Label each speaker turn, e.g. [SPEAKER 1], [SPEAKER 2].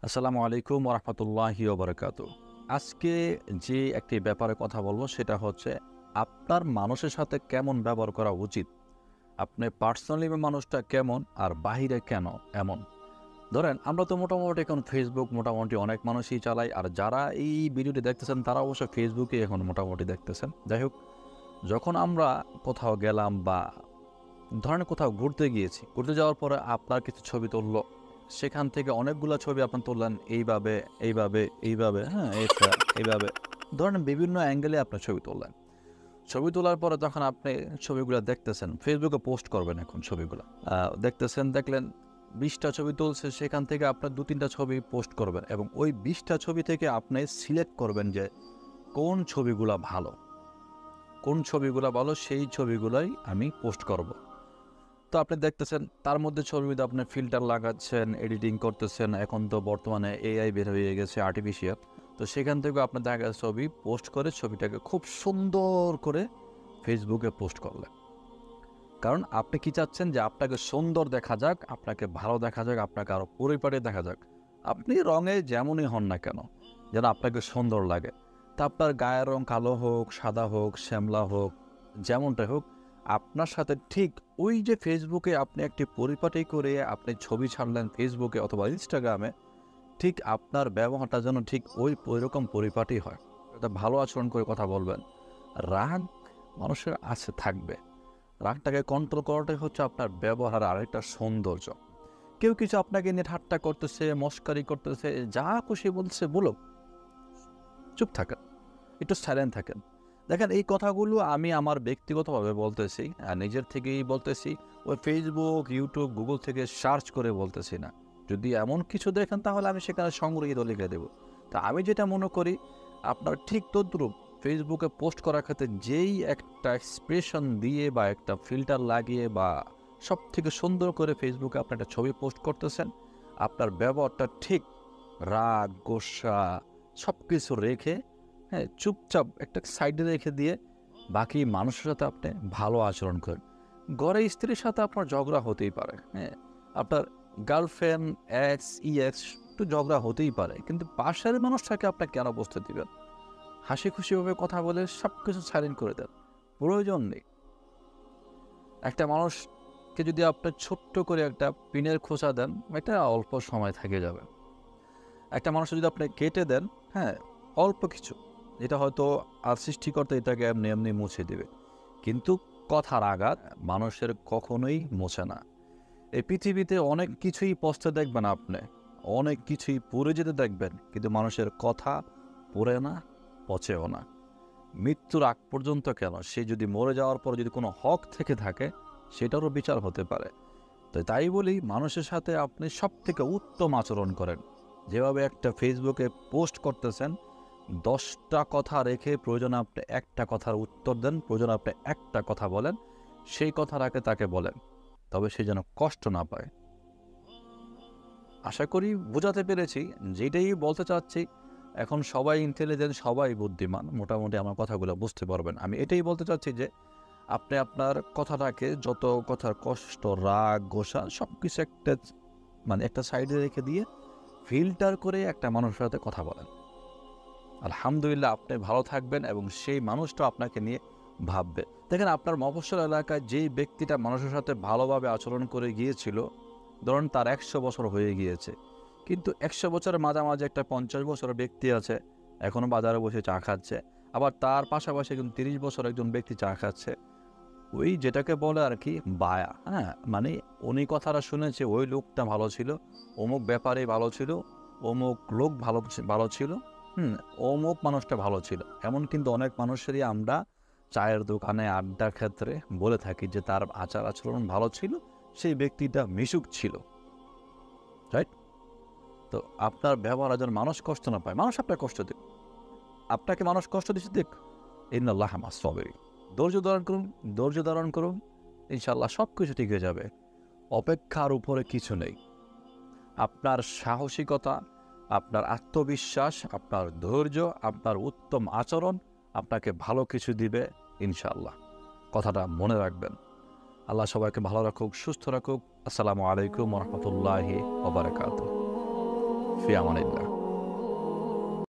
[SPEAKER 1] আসসালামু আলাইকুম ওরহমতুল্লাহি ওবরাকাতু। আজকে যে একটি ব্যাপারে কথা বলবো সেটা হচ্ছে আপনার মানুষের সাথে কেমন ব্যবহার করা উচিত। আপনি পার্সোনালি মানুষটা কেমন আর বাহিরে কেন এমন। ধরেন আমরা তো মোটামুটি এখন ফেসবুক মোটামুটি অনেক মানুষই চালাই, আর যারা এই ভিডিওটি দেখতেছেন তারা অবশ্য ফেসবুকে এখন মোটামুটি দেখতেছেন। যাই হোক, যখন আমরা কোথাও গেলাম বা ধরেন কোথাও ঘুরতে গিয়েছি, ঘুরতে যাওয়ার পরে আপনার কিছু ছবি তুললো, সেখান থেকে অনেকগুলো ছবি আপনি তুললেন এইভাবে এইভাবে এইভাবে, হ্যাঁ এটা এইভাবে, ধরেন বিভিন্ন অ্যাঙ্গেলে আপনার ছবি তুললেন। ছবি তোলার পরে যখন আপনি ছবিগুলো দেখতেছেন, ফেসবুকে পোস্ট করবেন এখন ছবিগুলো দেখতেছেন, দেখলেন 20টা ছবি তুলছে, সেখান থেকে আপনার 2-3টা ছবি পোস্ট করবেন এবং ওই 20টা ছবি থেকে আপনি সিলেক্ট করবেন যে কোন ছবিগুলো ভালো, কোন ছবিগুলো ভালো সেই ছবিগুলোই আমি পোস্ট করব। তো আপনি দেখতেছেন তার মধ্যে ছবির মধ্যে আপনি ফিল্টার লাগাচ্ছেন, এডিটিং করতেছেন। এখন তো বর্তমানে এআই বের হয়ে গেছে, আর্টিফিশিয়াল। তো সেখান থেকেও আপনার দেখা গেছে ছবি পোস্ট করে ছবিটাকে খুব সুন্দর করে ফেসবুকে পোস্ট করলেন। কারণ আপনি কি চাচ্ছেন যে আপনাকে সুন্দর দেখা যাক, আপনাকে ভালো দেখা যাক, আপনাকে আরও পরিপাটি দেখা যাক। আপনি রঙে যেমনই হন না কেন, যেন আপনাকে সুন্দর লাগে। তা আপনার গায়ের রং কালো হোক, সাদা হোক, শ্যামলা হোক, যেমনটাই হোক, আপনার সাথে ঠিক ওই যে ফেসবুকে আপনি একটি পরিপাটি করে আপনি ছবি ছাড়লেন ফেসবুকে অথবা ইনস্টাগ্রামে, ঠিক আপনার ব্যবহারটা যেন ঠিক ওইরকম পরিপাটি হয়। এটা ভালো আচরণ করে কথা বলবেন। রাগ মানুষের আছে, থাকবে। রাগটাকে কন্ট্রোল করাটাই হচ্ছে আপনার ব্যবহার আরেকটা সৌন্দর্য। কেউ কিছু আপনাকে নিয়ে ঠাট্টা করতেছে, মস্কারি করতেছে, যা খুশি বলছে বলুক, চুপ থাকেন, একটু সাইলেন্ট থাকেন। দেখেন, এই কথাগুলো আমি আমার ব্যক্তিগতভাবে বলতেছি, নিজের থেকেই বলতেছি। ওই ফেসবুক, ইউটিউব, গুগল থেকে সার্চ করে বলতেছি না। যদি এমন কিছু দেখেন তাহলে আমি সেখানে সংগৃহীত লিখে দেব। তা আমি যেটা মনে করি, আপনার ঠিক তদ্রূপ ফেসবুকে পোস্ট করার ক্ষেত্রে যেই একটা এক্সপ্রেশন দিয়ে বা একটা ফিল্টার লাগিয়ে বা সব থেকে সুন্দর করে ফেসবুকে আপনি একটা ছবি পোস্ট করতেছেন, আপনার ব্যবহারটা ঠিক রাগ, গোসা সব কিছু রেখে, হ্যাঁ, চুপচাপ একটা সাইডে রেখে দিয়ে বাকি মানুষের সাথে আপনি ভালো আচরণ করেন। ঘরে স্ত্রীর সাথে আপনার ঝগড়া হতেই পারে, হ্যাঁ, আপনার গার্লফ্রেন্ড, এক্স, ইএক্স একটু ঝগড়া হতেই পারে, কিন্তু পাশের মানুষটাকে আপনি কেন বসতে দিবেন? হাসি খুশিভাবে কথা বলে সব কিছু সাইলেন্ট করে দেন, প্রয়োজন নেই। একটা মানুষকে যদি আপনি ছোট্ট করে একটা পিনের খোঁচা দেন, এটা অল্প সময় থেকে যাবে। একটা মানুষ যদি আপনি কেটে দেন, হ্যাঁ, অল্প কিছু, যেটা হয়তো আর সৃষ্টিকর্তা এটাকে এমনি এমনি মুছে দেবে, কিন্তু কথার আঘাত মানুষের কখনোই মোছে না। এই পৃথিবীতে অনেক কিছুই পচতে দেখবেন আপনি, অনেক কিছুই পুড়ে যেতে দেখবেন, কিন্তু মানুষের কথা পুড়ে না, পচেও না। মৃত্যুর আগ পর্যন্ত কেন, সে যদি মরে যাওয়ার পর যদি কোনো হক থেকে থাকে, সেটারও বিচার হতে পারে। তো তাই বলি, মানুষের সাথে আপনি সব থেকে উত্তম আচরণ করেন। যেভাবে একটা ফেসবুকে পোস্ট করতেছেন, 10টা কথা রেখে প্রয়োজনে আপনি একটা কথার উত্তর দেন, প্রয়োজনে আপনি একটা কথা বলেন, সেই কথা রাখে তাকে বলেন, তবে সে যেন কষ্ট না পায়। আশা করি বোঝাতে পেরেছি। যেটাই বলতে চাচ্ছি, এখন সবাই ইন্টেলিজেন্ট, সবাই বুদ্ধিমান, মোটামুটি আমার কথাগুলো বুঝতে পারবেন। আমি এটাই বলতে চাচ্ছি যে আপনি আপনার কথাটাকে, যত কথার কষ্ট, রাগ, গোসা সব কিছু একটা সাইডে রেখে দিয়ে ফিল্টার করে একটা মানুষের সাথে কথা বলেন। আলহামদুলিল্লাহ, আপনি ভালো থাকবেন এবং সেই মানুষটা আপনাকে নিয়ে ভাববে। দেখেন, আপনার মফস্বল এলাকায় যেই ব্যক্তিটা মানুষের সাথে ভালোভাবে আচরণ করে গিয়েছিল, ধরুন তার 100 বছর হয়ে গিয়েছে, কিন্তু 100 বছরের মাঝামাঝি একটা 50 বছরের ব্যক্তি আছে, এখনও বাজারে বসে চা খাচ্ছে। আবার তার পাশাপাশি একজন 30 বছর একজন ব্যক্তি চা খাচ্ছে। ওই যেটাকে বলে আর কি বায়া, হ্যাঁ, মানে উনি কথাটা শুনেছে ওই লোকটা ভালো ছিল, অমুক ব্যাপারে ভালো ছিল, অমুক লোক ভালো ছিল, অমুক মানুষটা ভালো ছিল। এমন কিন্তু অনেক মানুষেরই আমরা চায়ের দোকানে, আড্ডার ক্ষেত্রে বলে থাকি যে তার আচার আচরণ ভালো ছিল, সেই ব্যক্তিটা মিশুক ছিল, রাইট? তো আপনার ব্যবহার যেন মানুষ কষ্ট না পায়, মানুষ আপনার কষ্ট দিক, আপনাকে মানুষ কষ্ট দিচ্ছে দিক, ইন্নাল্লাহ মাস সাবিরিন। ধৈর্য ধারণ করুন, ধৈর্য ধারণ করুন, ইনশাল্লাহ সব কিছু ঠিক হয়ে যাবে। অপেক্ষার উপরে কিছু নেই। আপনার সাহসিকতা, আপনার আত্মবিশ্বাস, আপনার ধৈর্য, আপনার উত্তম আচরণ আপনাকে ভালো কিছু দিবে ইনশাআল্লাহ। কথাটা মনে রাখবেন। আল্লাহ সবাইকে ভালো রাখুক, সুস্থ রাখুক। আসসালামু আলাইকুম ওয়া রাহমাতুল্লাহি ওয়া বারাকাতুহু। ফি আমানিল্লাহ।